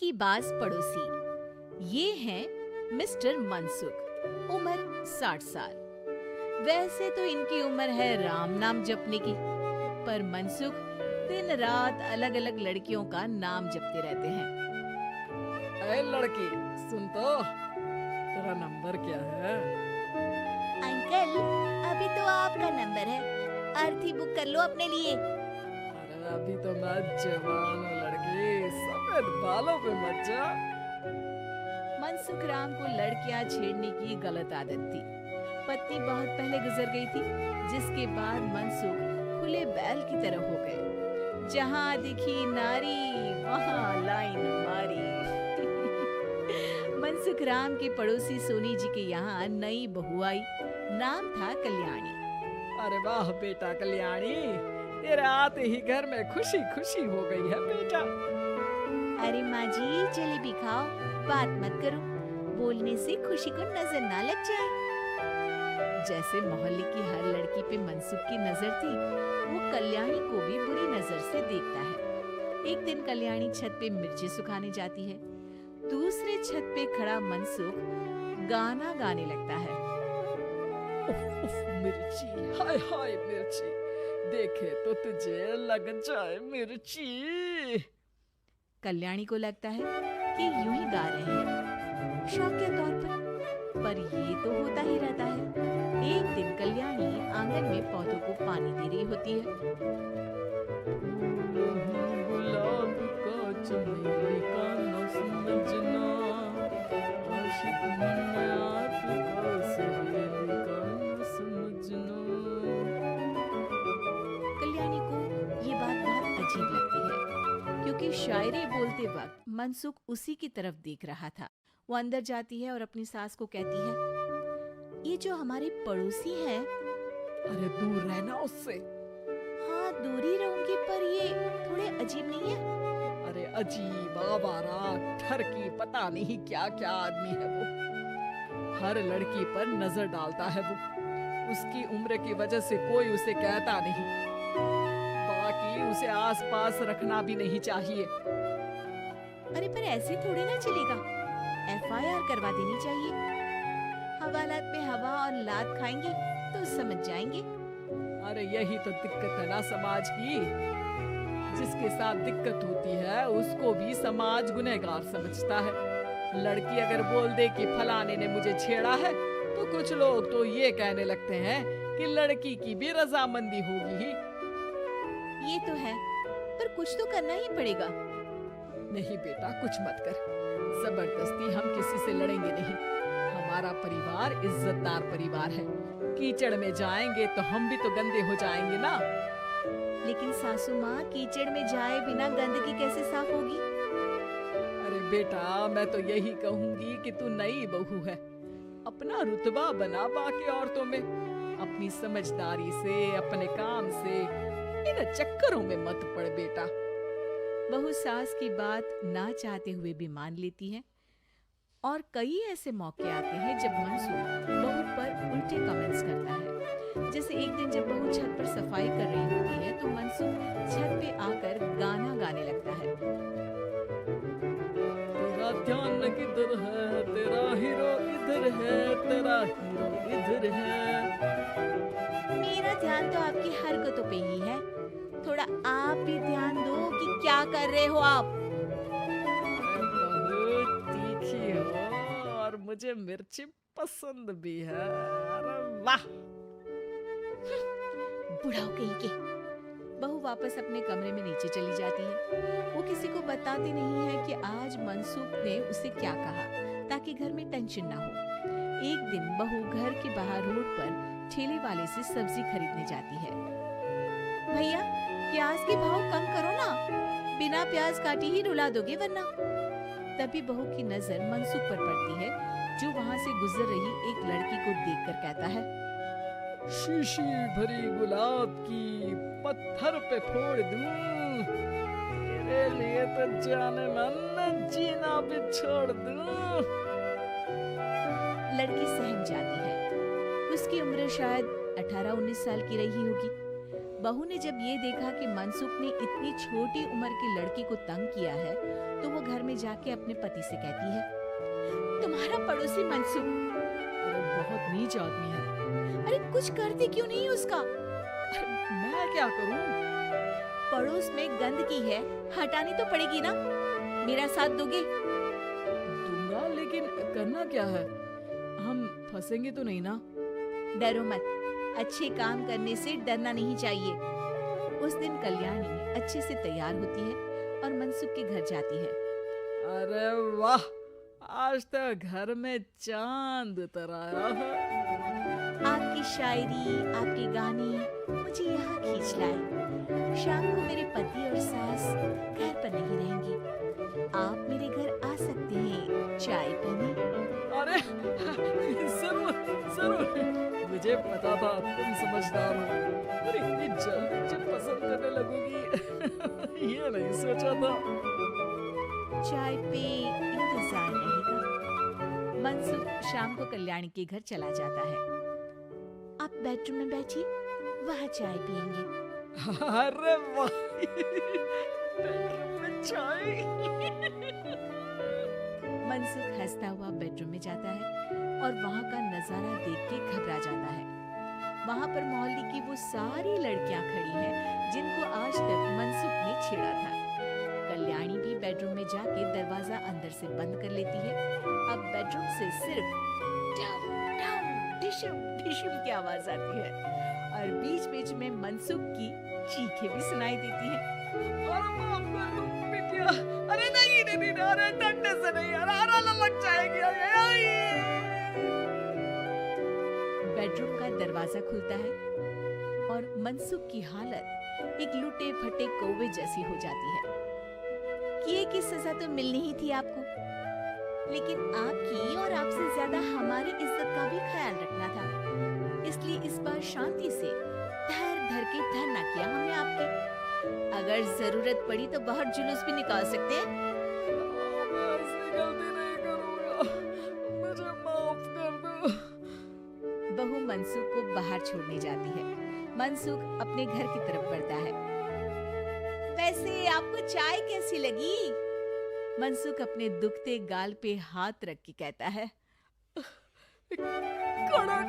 की बाज पड़ोसी। ये हैं मिस्टर मनसुख, उम्र 60 साल। वैसे तो इनकी उम्र है राम नाम जपने की, पर मनसुख दिन रात अलग अलग लड़कियों का नाम जपते रहते हैं। अरे लड़की, सुन तो, तेरा नंबर क्या है? अंकल, अभी तो आपका नंबर है, अर्थी बुक कर लो अपने लिए। अरे अभी तो मैं जवान हूँ लड़की, सफेद बालों पे मत जा। मनसुख राम को लड़कियां छेड़ने की गलत आदत थी। पत्नी बहुत पहले गुजर गई थी, जिसके बाद मनसुख खुले बैल की तरह हो गए। जहां दिखी नारी वहां लाइन मारी। मनसुख राम के पड़ोसी सोनी जी के यहाँ नई बहू आई। नाम था कल्याणी। अरे वाह बेटा कल्याणी, तेरे आते ही घर में खुशी खुशी हो गई है बेटा। अरे माँ जी, जलेबी खाओ, बात मत करो, बोलने से खुशी को नजर ना लग जाए। जैसे मोहल्ले की हर लड़की पे मनसुख की नजर थी, वो कल्याणी को भी बुरी नजर से देखता है। एक दिन कल्याणी छत पे मिर्ची सुखाने जाती है। दूसरे छत पे खड़ा मनसुख गाना गाने लगता है। उफ उफ मिर्ची, हाय हाय मिर्ची, देखे तो तुझे लग जाए मिर्ची। कल्याणी को लगता है कि यूं ही गा रहे हैं, शौकिया तौर पर ये तो होता ही रहता है। एक दिन कल्याणी आंगन में पौधों को पानी दे रही होती है। गुलाब का चमेली का न समझना, आशिक मन आपका सहेली का न समझना। कल्याणी को ये बात बहुत अजीब लगती है, क्योंकि शायरी बोलते वक्त मनसुख उसी की तरफ देख रहा था। वो अंदर जाती है और अपनी सास को कहती है, ये जो हमारे पड़ोसी हैं। अरे दूर रहना उससे। हाँ, दूरी रहूंगी, पर ये थोड़े अजीब नहीं है? अरे अजीब, आवारा, ठरकी, पता नहीं क्या क्या आदमी है वो। हर लड़की पर नजर डालता है वो। उसकी उम्र की वजह से कोई उसे कहता नहीं। बाकी उसे आसपास रखना भी नहीं चाहिए। अरे पर ऐसे थोड़ी ना चलेगा, FIR करवा देनी चाहिए। हवालात में हवा और लात खाएंगे तो समझ जाएंगे। अरे यही तो दिक्कत है ना समाज की। जिसके साथ दिक्कत होती है उसको भी समाज गुनहगार समझता है। लड़की अगर बोल दे कि फलाने ने मुझे छेड़ा है, तो कुछ लोग तो ये कहने लगते हैं कि लड़की की भी रजामंदी होगी ही। ये तो है, पर कुछ तो करना ही पड़ेगा। नहीं बेटा, कुछ मत कर। जबरदस्ती हम किसी से लड़ेंगे नहीं। हमारा परिवार इज्जतदार परिवार है। कीचड़ में जाएंगे तो हम भी तो गंदे हो जाएंगे ना। लेकिन सासू माँ, कीचड़ में जाए बिना गंदगी कैसे साफ होगी? अरे बेटा, मैं तो यही कहूंगी कि तू नई बहू है, अपना रुतबा बना बाकी औरतों में। अपनी समझदारी से, अपने काम से इन चक्करों में मत पड़ बेटा। बहू सास की बात ना चाहते हुए भी मान लेती है। और कई ऐसे मौके आते हैं जब मनसुख बहू पर उल्टे कमेंट्स करता है। जैसे एक दिन जब बहू छत पर सफाई कर रही होती है, तो मनसुख छत पे आकर गाना गाने लगता है। तेरा ध्यान किधर है, तेरा हीरो इधर है, तेरा हीरो इधर है। मेरा ध्यान तो आपकी हरकतों पे ही है, थोड़ा आप भी ध्यान दो कि क्या कर रहे हो आप। बहुत तीखी हो और मुझे मिर्ची पसंद भी है। अरे वाह। बुढ़ाओ कहीं के। बहू वापस अपने कमरे में नीचे चली जाती है। वो किसी को बताती नहीं है कि आज मनसुख ने उसे क्या कहा, ताकि घर में टेंशन ना हो। एक दिन बहू घर के बाहर रोड पर ठेले वाले से सब्जी खरीदने जाती है। भैया, प्याज के भाव कम करो ना, बिना प्याज काटे ही रुला दोगे वरना। तभी बहू की नजर मनसुख पर पड़ती है, जो वहाँ से गुजर रही एक लड़की को देखकर कहता है, शीशी भरी गुलाब की पत्थर पे फोड़ दूं, तेरे लिए तो जाने मन जीना भी छोड़ दूं। लड़की सहम जाती है। उसकी उम्र शायद 18-19 साल की रही होगी। बहू ने जब ये देखा कि मनसुख ने इतनी छोटी उम्र की लड़की को तंग किया है, तो वो घर में जाके अपने पति से कहती है, तुम्हारा पड़ोसी मनसुख, अरे बहुत नीच आदमी है। अरे कुछ करते क्यों नहीं उसका? अरे मैं क्या करूं? पड़ोस में गंदगी है, हटानी तो पड़ेगी ना। मेरा साथ दोगे? दूंगा, लेकिन करना क्या है? हम फंसेंगे तो नहीं ना? डरो मत, अच्छे काम करने से डरना नहीं चाहिए। उस दिन कल्याणी अच्छे से तैयार होती है और मनसुख के घर जाती है। अरे वाह, आज तो घर में चांद उतर आया है। आपकी शायरी, आपके गाने मुझे यहाँ खींच लाए। शाम को मेरे पति और सास घर पर नहीं रहेंगी। आप मेरे घर आ सकते हैं चाय पीने। अरे जरूर जरूर, मुझे पता था तुम समझदार हो, पर इतनी जल्दी मुझे पसंद करने लगोगी ये नहीं सोचा था। चाय पे इंतजार रहेगा। मनसुख शाम को कल्याणी के घर चला जाता है। आप बेडरूम में बैठिए, वहाँ चाय पियेंगे। अरे वाह, बेडरूम में चाय। मनसुख हंसता हुआ बेडरूम में जाता है और वहाँ का नजारा देख के घबरा जाता है। वहाँ पर मोहल्ले की वो सारी लड़कियां खड़ी हैं जिनको आज तक मनसुख ने छेड़ा था। कल्याणी भी बेडरूम में जाके दरवाजा अंदर से बंद कर लेती है। अब बेडरूम से सिर्फ डम डम डिशम डिशम की आवाज आती है और बीच बीच में मनसुख की चीखें भी सुनाई देती हैं। अरे माफ कर दो बिटिया। अरे नहीं नहीं नहीं, अरे डंडे से नहीं, अरे लग जाएगी। बेडरूम का दरवाजा खुलता है और मनसुख की हालत एक लुटे फटे कौवे जैसी हो जाती है। किए की सजा तो मिलनी ही थी आपको, लेकिन आपकी और आपसे ज्यादा हमारी इज्जत का भी ख्याल रखना था। इसलिए इस बार शांति से धर धर के धरना किया हमने आपके। अगर जरूरत पड़ी तो बाहर जुलूस भी निकाल सकते हैं। मैं ऐसी गलती नहीं करूंगा, मुझे माफ कर दो। बहू मनसुख को बाहर छोड़ने जाती है। मनसुख अपने घर की तरफ बढ़ता है। वैसे आपको चाय कैसी लगी? मनसुख अपने दुखते गाल पे हाथ रख के कहता है, कड़क।